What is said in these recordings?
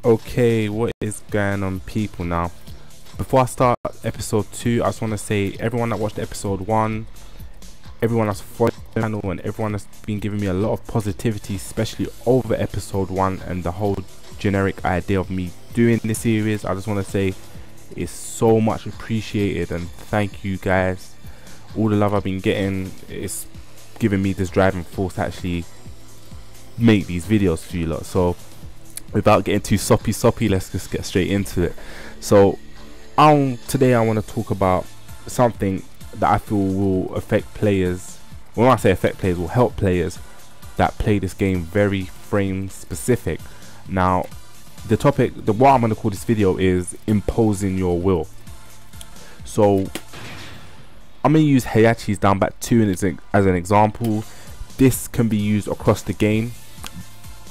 Okay, what is going on, people? Now, before I start episode 2, I just want to say everyone that watched episode 1, everyone that's followed the channel, and everyone that's been giving me a lot of positivity, especially over episode 1 and the whole generic idea of me doing this series, I just want to say it's so much appreciated, and thank you guys. All the love I've been getting is giving me this driving force to actually make these videos for you lot. So without getting too soppy, let's just get straight into it. So today I want to talk about something that I feel will affect players. When I say affect players, will help players that play this game very frame specific. Now the topic, what I'm going to call this video is imposing your will. So I'm going to use Heihachi's down back 2 as an example. This can be used across the game.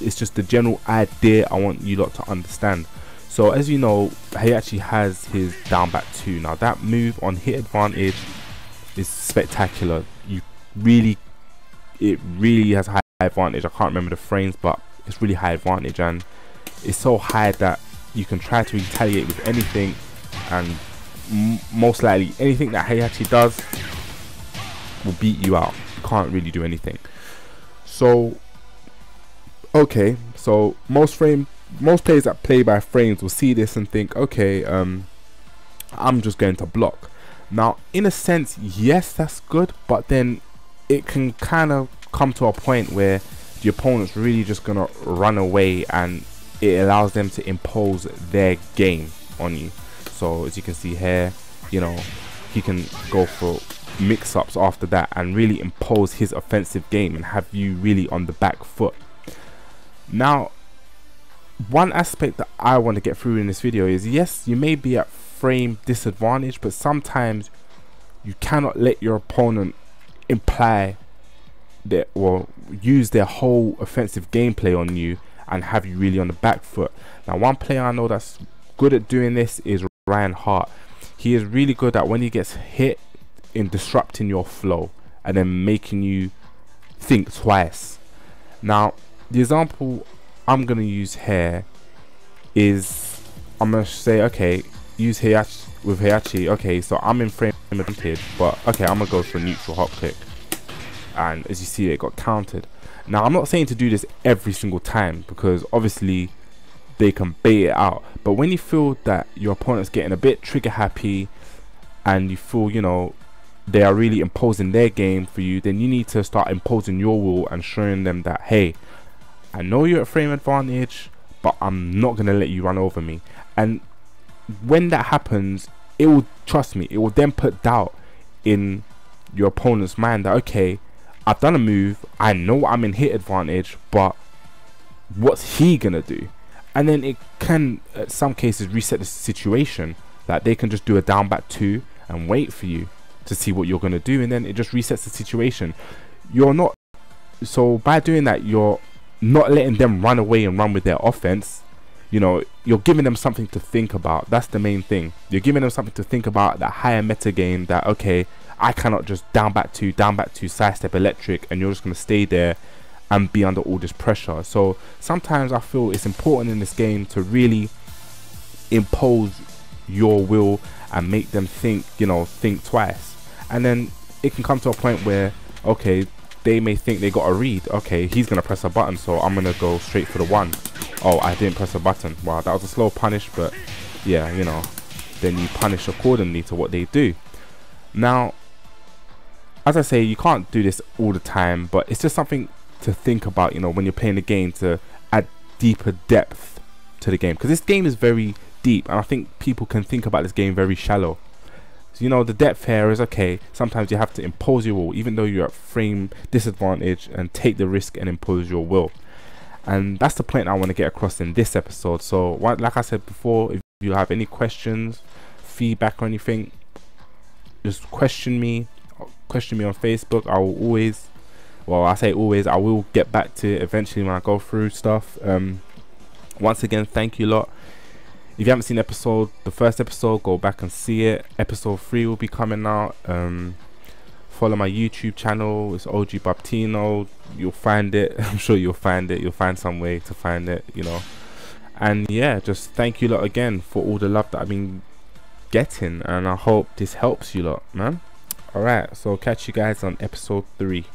It's just the general idea I want you lot to understand. So as you know, Heihachi has his down back 2. Now that move on hit advantage is spectacular. It really has high advantage. I can't remember the frames, but it's really high advantage, and it's so high that you can try to retaliate with anything, and most likely anything that Heihachi does will beat you out. You can't really do anything. So okay, so most players that play by frames will see this and think, okay, I'm just going to block. Now in a sense, yes, that's good, but then it can kind of come to a point where the opponent's really just gonna run away, and it allows them to impose their game on you. So as you can see here, you know, he can go for mix-ups after that and really impose his offensive game and have you really on the back foot. Now, one aspect that I want to get through in this video is, yes, you may be at frame disadvantage, but sometimes you cannot let your opponent imply that or use their whole offensive gameplay on you and have you really on the back foot. Now one player I know that's good at doing this is Ryan Hart. He is really good at, when he gets hit, in disrupting your flow and then making you think twice. Now the example I'm going to use here is, I'm going to say, okay, use Heihachi with Heihachi. Okay, so I'm in frame advantage, but okay, I'm going to go for a neutral hop kick, and as you see, it got countered. Now I'm not saying to do this every single time, because obviously they can bait it out, but when you feel that your opponent's getting a bit trigger happy and you feel, you know, they are really imposing their game for you, then you need to start imposing your will and showing them that, hey, I know you're at frame advantage, but I'm not going to let you run over me. And when that happens, it will, trust me, it will then put doubt in your opponent's mind that, okay, I've done a move, I know I'm in hit advantage, but what's he going to do? And then it can, in some cases, reset the situation, that they can just do a down back 2 and wait for you to see what you're going to do, and then it just resets the situation. You're not, so by doing that, you're not letting them run away and run with their offense. You know, you're giving them something to think about. That's the main thing. You're giving them something to think about, that higher meta game, that okay, I cannot just down back 2, sidestep electric, and you're just going to stay there and be under all this pressure. So sometimes I feel it's important in this game to really impose your will and make them think, you know, think twice. And then it can come to a point where, okay, they may think they got a read. Okay, he's gonna press a button, so I'm gonna go straight for the 1. Oh, I didn't press a button. Wow, that was a slow punish, but yeah, you know, then you punish accordingly to what they do. Now, as I say, you can't do this all the time, but it's just something to think about, you know, when you're playing the game, to add deeper depth to the game, because this game is very deep, and I think people can think about this game very shallow. So, you know, the depth here is, okay, sometimes you have to impose your will, even though you're at frame disadvantage, and take the risk and impose your will. And that's the point I want to get across in this episode. So like I said before, if you have any questions, feedback or anything, just question me on Facebook. I will always, well, I say always, I will get back to it eventually when I go through stuff. Once again, thank you lot. If you haven't seen the first episode, go back and see it. Episode 3 will be coming out. Follow my YouTube channel. It's OG-Bubsy. You'll find it. I'm sure you'll find it. You'll find some way to find it, you know. And yeah, just thank you lot again for all the love that I've been getting, and I hope this helps you lot, man. Alright, so catch you guys on episode 3.